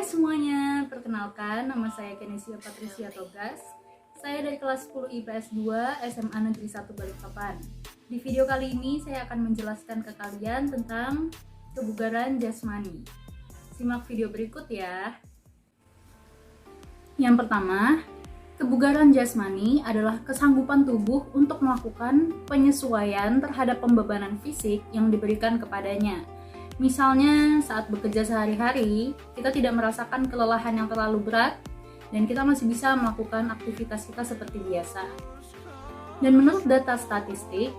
semuanya, perkenalkan nama saya Kenesia Patricia Togas. Saya dari kelas 10 IPS 2 SMA Negeri 1 Balikpapan. Di video kali ini saya akan menjelaskan ke kalian tentang kebugaran jasmani. Simak video berikut ya. Yang pertama, kebugaran jasmani adalah kesanggupan tubuh untuk melakukan penyesuaian terhadap pembebanan fisik yang diberikan kepadanya. Misalnya, saat bekerja sehari-hari, kita tidak merasakan kelelahan yang terlalu berat dan kita masih bisa melakukan aktivitas kita seperti biasa. Dan menurut data statistik,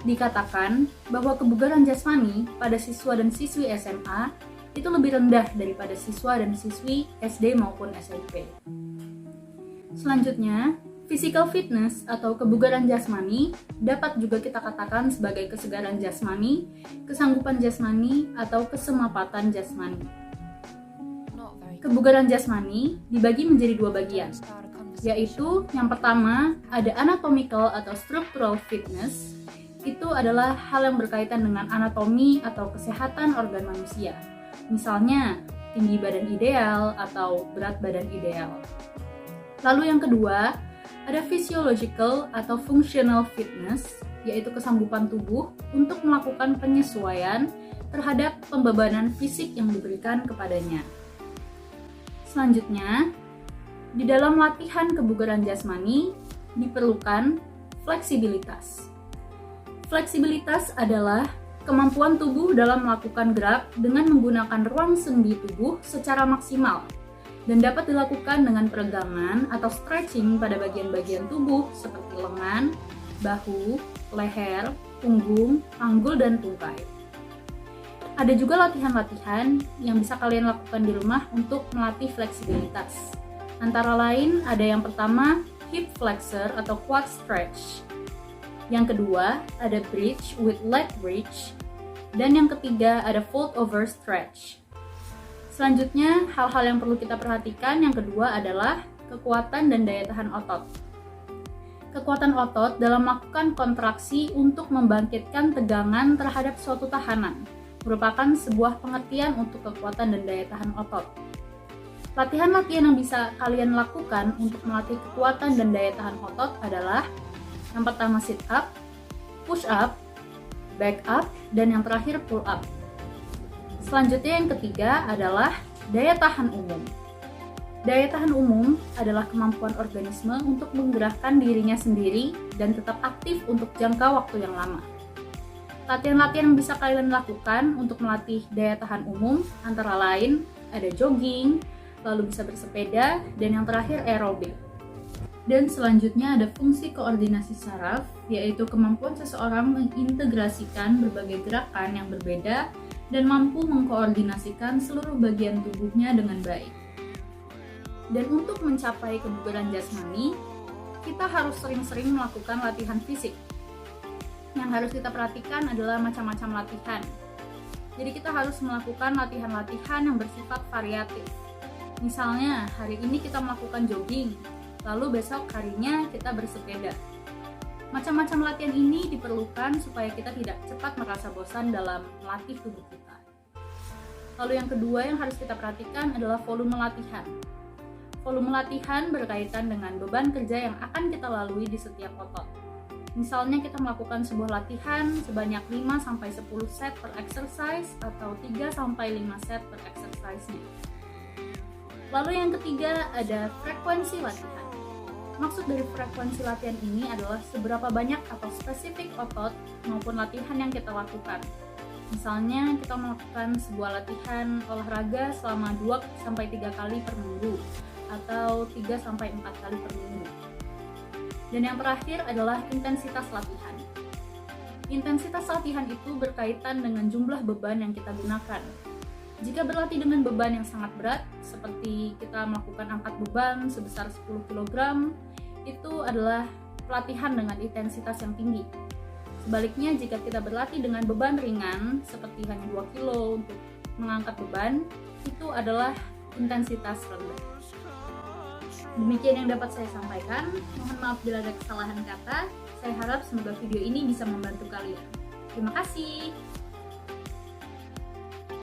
dikatakan bahwa kebugaran jasmani pada siswa dan siswi SMA itu lebih rendah daripada siswa dan siswi SD maupun SMP. Selanjutnya, physical fitness atau kebugaran jasmani dapat juga kita katakan sebagai kesegaran jasmani, kesanggupan jasmani, atau kesemapatan jasmani. Kebugaran jasmani dibagi menjadi dua bagian, yaitu yang pertama ada anatomical atau structural fitness. Itu adalah hal yang berkaitan dengan anatomi atau kesehatan organ manusia. Misalnya, tinggi badan ideal atau berat badan ideal. Lalu yang kedua, ada physiological atau functional fitness, yaitu kesanggupan tubuh untuk melakukan penyesuaian terhadap pembebanan fisik yang diberikan kepadanya. Selanjutnya, di dalam latihan kebugaran jasmani diperlukan fleksibilitas. Fleksibilitas adalah kemampuan tubuh dalam melakukan gerak dengan menggunakan ruang sendi tubuh secara maksimal dan dapat dilakukan dengan peregangan atau stretching pada bagian-bagian tubuh seperti lengan, bahu, leher, punggung, panggul, dan tungkai. Ada juga latihan-latihan yang bisa kalian lakukan di rumah untuk melatih fleksibilitas. Antara lain ada yang pertama hip flexor atau quad stretch. Yang kedua ada bridge with leg bridge. Dan yang ketiga ada fold over stretch. Selanjutnya, hal-hal yang perlu kita perhatikan yang kedua adalah kekuatan dan daya tahan otot. Kekuatan otot dalam melakukan kontraksi untuk membangkitkan tegangan terhadap suatu tahanan merupakan sebuah pengertian untuk kekuatan dan daya tahan otot. Latihan-latihan yang bisa kalian lakukan untuk melatih kekuatan dan daya tahan otot adalah yang pertama sit up, push up, back up, dan yang terakhir pull up. Selanjutnya yang ketiga adalah daya tahan umum. Daya tahan umum adalah kemampuan organisme untuk menggerakkan dirinya sendiri dan tetap aktif untuk jangka waktu yang lama. Latihan-latihan yang bisa kalian lakukan untuk melatih daya tahan umum antara lain ada jogging, lalu bisa bersepeda, dan yang terakhir aerobik. Dan selanjutnya ada fungsi koordinasi saraf, yaitu kemampuan seseorang mengintegrasikan berbagai gerakan yang berbeda dan mampu mengkoordinasikan seluruh bagian tubuhnya dengan baik. Dan untuk mencapai kebugaran jasmani, kita harus sering-sering melakukan latihan fisik. Yang harus kita perhatikan adalah macam-macam latihan. Jadi kita harus melakukan latihan-latihan yang bersifat variatif. Misalnya, hari ini kita melakukan jogging, lalu besok harinya kita bersepeda. Macam-macam latihan ini diperlukan supaya kita tidak cepat merasa bosan dalam melatih tubuh kita. Lalu yang kedua yang harus kita perhatikan adalah volume latihan. Volume latihan berkaitan dengan beban kerja yang akan kita lalui di setiap otot. Misalnya kita melakukan sebuah latihan sebanyak 5-10 set per exercise atau 3-5 set per exercise-nya. Lalu yang ketiga ada frekuensi latihan. Maksud dari frekuensi latihan ini adalah seberapa banyak atau spesifik otot maupun latihan yang kita lakukan. Misalnya kita melakukan sebuah latihan olahraga selama 2-3 kali per minggu atau 3-4 kali per minggu. Dan yang terakhir adalah intensitas latihan. Intensitas latihan itu berkaitan dengan jumlah beban yang kita gunakan. Jika berlatih dengan beban yang sangat berat, seperti kita melakukan angkat beban sebesar 10 kg, itu adalah pelatihan dengan intensitas yang tinggi. Sebaliknya, jika kita berlatih dengan beban ringan, seperti hanya 2 kg untuk mengangkat beban, itu adalah intensitas rendah. Demikian yang dapat saya sampaikan. Mohon maaf bila ada kesalahan kata. Saya harap semoga video ini bisa membantu kalian. Terima kasih.